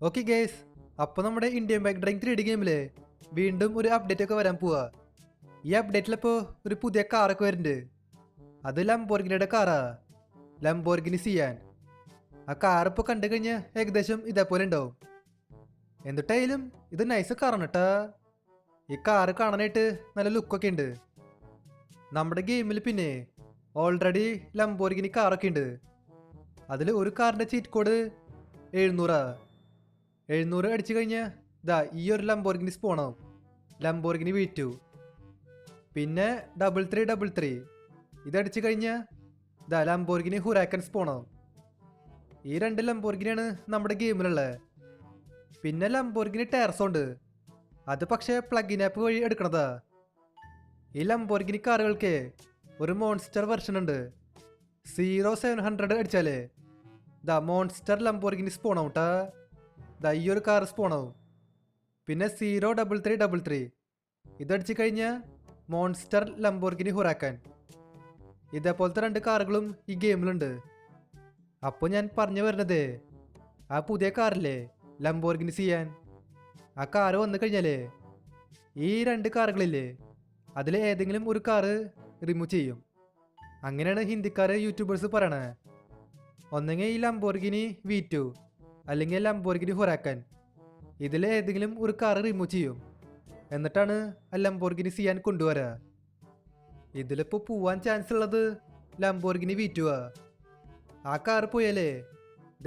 Okay guys, അപ്പോൾ നമ്മുടെ Indian bike driving 3D ഗെയിമില് വീണ്ടും ഒരു അപ്ഡേറ്റ് ഒക്കെ വരാൻ പോവാ. ഈ അപ്ഡേറ്റിലിപ്പോൾ ഒരു പുതിയ കാറൊക്കെ വരുന്നുണ്ട്. അത് ലംബോർഗിനിയുടെ കാറാ, ലംബോർഗിനി സിയാൻ. ആ കാർ ഇപ്പോൾ കണ്ടു കഴിഞ്ഞാൽ ഏകദേശം ഇതേപോലെ ഉണ്ടാവും. എന്നിട്ടായാലും ഇത് നൈസ് കാറാണ് കേട്ടാ. ഈ കാറ് കാണാനായിട്ട് നല്ല ലുക്കൊക്കെ ഉണ്ട്. നമ്മുടെ ഗെയിമിൽ പിന്നെ ഓൾറെഡി ലംബോർഗിനി കാറൊക്കെ ഉണ്ട്. അതിൽ ഒരു കാറിൻ്റെ ചീറ്റ് കോഡ് 700 അടിച്ചു കഴിഞ്ഞാൽ ദാ ഈ ഒരു ലംബോർഗിനി സ്പോണാവും, ലംബോർഗിനി V2. പിന്നെ 3333 ഇതടിച്ചു കഴിഞ്ഞാൽ ദാ ലംബോർഗിനി ഹുറാക്കൻ സ്പോണാവും. ഈ രണ്ട് ലംബോർഗിനിയാണ് നമ്മുടെ ഗെയിമിലുള്ളത്. പിന്നെ ലംബോർഗിനി ടയർസോ ഉണ്ട്, അത് പക്ഷേ പ്ലഗിൻ ആപ്പ് വഴി എടുക്കണതാ. ഈ ലംബോർഗിനി കാറുകൾക്ക് ഒരു മോൺസ്റ്റർ വെർഷൻ ഉണ്ട്. 0700 അടിച്ചാലേ ദാ മോൺസ്റ്റർ ലംബോർഗിനി സ്പോണാവും ട്ടാ. ദാ ഈ ഒരു കാർ സ്പോണാവും. പിന്നെ 03333 ഇതടിച്ചു കഴിഞ്ഞാൽ മോൺസ്റ്റർ ലംബോർഗിനി ഹുറാക്കാൻ. ഇതേപോലത്തെ രണ്ട് കാറുകളും ഈ ഗെയിമിലുണ്ട്. അപ്പോൾ ഞാൻ പറഞ്ഞു വരുന്നത്, ആ പുതിയ കാറില്ലേ ലംബോർഗിനി സിയാൻ, ആ കാറ് വന്നു കഴിഞ്ഞാലേ ഈ രണ്ട് കാറുകളില്ലേ അതിൽ ഏതെങ്കിലും ഒരു കാറ് റിമൂവ് ചെയ്യും. അങ്ങനെയാണ് ഹിന്ദിക്കാർ യൂട്യൂബേഴ്സ് പറയണേ. ഒന്നെങ്കിൽ ഈ ലംബോർഗിനി V2 അല്ലെങ്കിൽ ലംബോർഗിനി ഹുറാക്കാൻ, ഇതിൽ ഏതെങ്കിലും ഒരു കാറ് റിമൂവ് ചെയ്യും. എന്നിട്ടാണ് ആ ലംബോർഗിനി സിയാൻ കൊണ്ടുവരാ. ഇതിലിപ്പോൾ പോവാൻ ചാൻസ് ഉള്ളത് ലംബോർഗിനി V2 ആ. ആ കാറ് പോയാലേ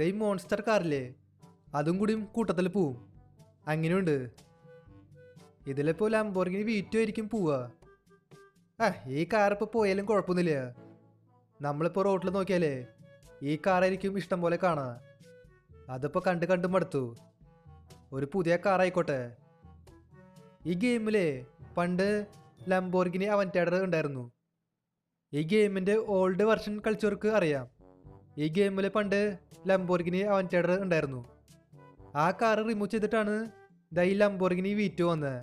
ദൈ മോൺസ്റ്റർ കാറില്ലേ അതും കൂടിയും കൂട്ടത്തിൽ പോവും. അങ്ങനെയുണ്ട്. ഇതിലിപ്പോൾ ലംബോർഗിനി V2 ആയിരിക്കും പോവുക. ഈ കാറിപ്പോൾ പോയാലും കുഴപ്പമൊന്നുമില്ല. നമ്മളിപ്പോൾ റോഡിൽ നോക്കിയാലേ ഈ കാറായിരിക്കും ഇഷ്ടം പോലെ കാണാം. അതിപ്പോൾ കണ്ട് മടുത്തു. ഒരു പുതിയ കാറായിക്കോട്ടെ. ഈ ഗെയിമിലെ പണ്ട് ലംബോർഗിനി അവന്റാഡർ ഉണ്ടായിരുന്നു. ഈ ഗെയിമിൻ്റെ ഓൾഡ് വെർഷൻ കളിച്ചവർക്ക് അറിയാം. ഈ ഗെയിമിൽ പണ്ട് ലംബോർഗിനി അവന്റാഡർ ഉണ്ടായിരുന്നു. ആ കാറ് റിമൂവ് ചെയ്തിട്ടാണ് ദൈ ലംബോർഗിനി V2 വന്നത്.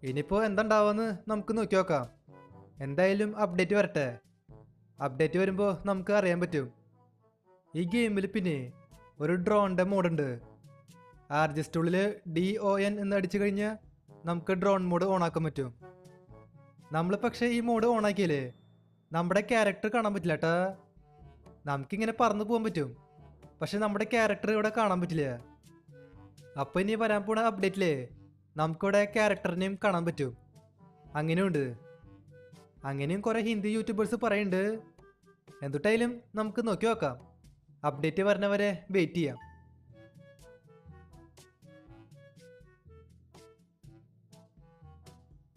ഇനിയിപ്പോൾ എന്താണ്ടാവുമെന്ന് നമുക്ക് നോക്കി നോക്കാം. എന്തായാലും അപ്ഡേറ്റ് വരട്ടെ. അപ്ഡേറ്റ് വരുമ്പോൾ നമുക്ക് അറിയാൻ പറ്റും. ഈ ഗെയിമിൽ പിന്നെ ഒരു ഡ്രോണിൻ്റെ മോഡുണ്ട്. RGS ഉള്ളിൽ DON എന്ന് അടിച്ചു കഴിഞ്ഞാൽ നമുക്ക് ഡ്രോൺ മോഡ് ഓണാക്കാൻ പറ്റും. നമ്മൾ പക്ഷേ ഈ മോഡ് ഓണാക്കിയാലേ നമ്മുടെ ക്യാരക്ടർ കാണാൻ പറ്റില്ല കേട്ടാ. നമുക്കിങ്ങനെ പറന്നു പോകാൻ പറ്റും, പക്ഷെ നമ്മുടെ ക്യാരക്ടർ ഇവിടെ കാണാൻ പറ്റില്ല. അപ്പോൾ ഇനി വരാൻ പോണ അപ്ഡേറ്റിലേ നമുക്കിവിടെ ക്യാരക്ടറിനെയും കാണാൻ പറ്റും. അങ്ങനെയുണ്ട്. അങ്ങനെയും കുറേ ഹിന്ദി യൂട്യൂബേഴ്സ് പറയുന്നുണ്ട്. എന്തുട്ടായാലും നമുക്ക് നോക്കി നോക്കാം. അപ്ഡേറ്റ് വരുന്നവരെ വെയിറ്റ് ചെയ്യാം.